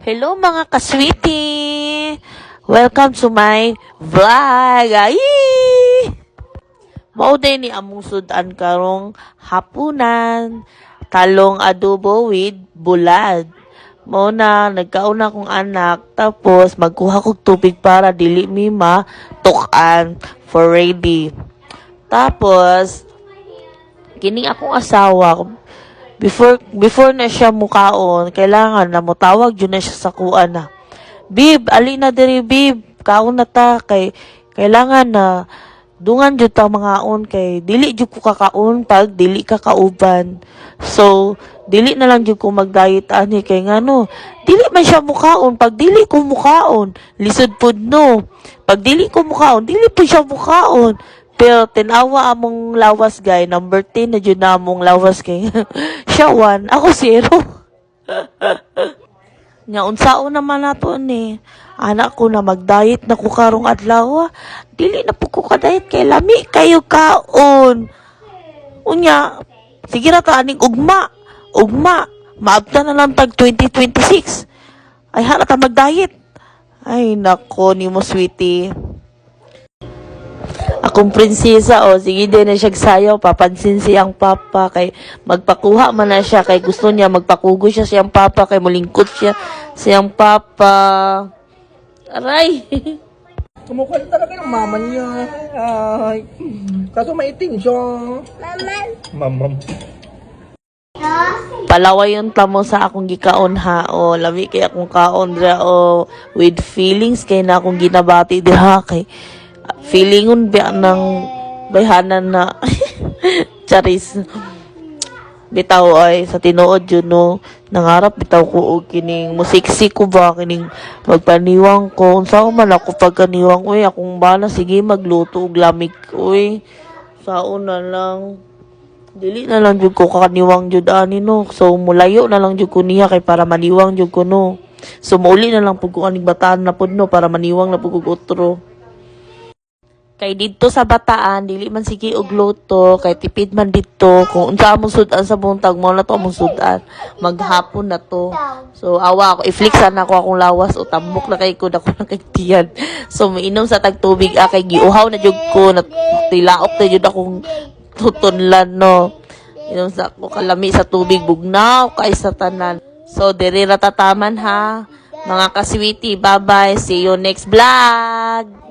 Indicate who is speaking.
Speaker 1: Hello mga kaswiti! Welcome to my vlog! Ay! Mauday ni among sudan karong hapunan. Talong adobo with bulad. Mao na, nagkauna kong anak. Tapos, magkuha kong tubig para dili mi matukan for ready. Tapos, kining akong asawa, before na siya mukaon, kailangan na motawag yun na siya sa kuan na. Bib, ali na diri bib, kaon na ta kay kailangan na dungan jud ta mga on kay dili jud ko kakaon pag dili ka kauban. So, dili na lang jud ko mag-diet ani kay ngano, dili man siya mukaon pag dili ko mukaon. Lisod pud no. Pag dili ko mukaon, dili pud siya mukaon. Pero tinawa among lawas guy, number 10 na dyan na among lawas kay siya 1, ako 0. Nga unsaon naman nato ni. Anak ko na mag-diet na ko karong adlaw. Dili na po ko ka-diet kay lami kayo kaon. Unya, sige ra ta aning ugma. Ugma, maabta na lang tag 2026. Ay hala ta mag-diet. Ay nako ni mo sweetie. Akong prinsesa, sige din na siya sayaw, papansin siyang papa, kay magpakuha man na siya, kay gusto niya magpakugo siya siyang papa, kay mulingkot siya siyang papa. Aray!
Speaker 2: Kumukha talaga ng mama niya. Ay, kaso maitim siya. Mamam.
Speaker 1: Palaway yung tamo sa akong gikaon ha, lami kay akong kaon dra, with feelings, kay na akong ginabati diha, kay feelingon ba ng bayhanan na charis bitaw ay sa tinuod yun no, nangarap bitaw ko og kining musiksi ko ba kining magpaniwang ko unsa man ako pagkaniwang uy akong bana sige magluto og lamig uy saon na lang dili na lang jud ko kakaniwang jud ani no, so mulayo na lang jud ko niya kay para maniwang jud ko no, so mauli na lang pud ko aning bataan na pud no para maniwang na pud ko utro. Kay dito sa Bataan, dili man sige og luto, kay tipid man dito. Kung unsa among sudan sa buntag mo na to among sudan, maghapon na to. So awa ako, i-flexan ako akong lawas o tambok na kay ko na ko na kay tiyan. So mainom sa tagtubig kay giuhaw na jud ko, na tilaok na jud akong tutunlan no. Inom sa ko kalami sa tubig bugnaw kay sa tanan. So diri ra tataman ha. Mga kaswiti, bye-bye. See you next vlog.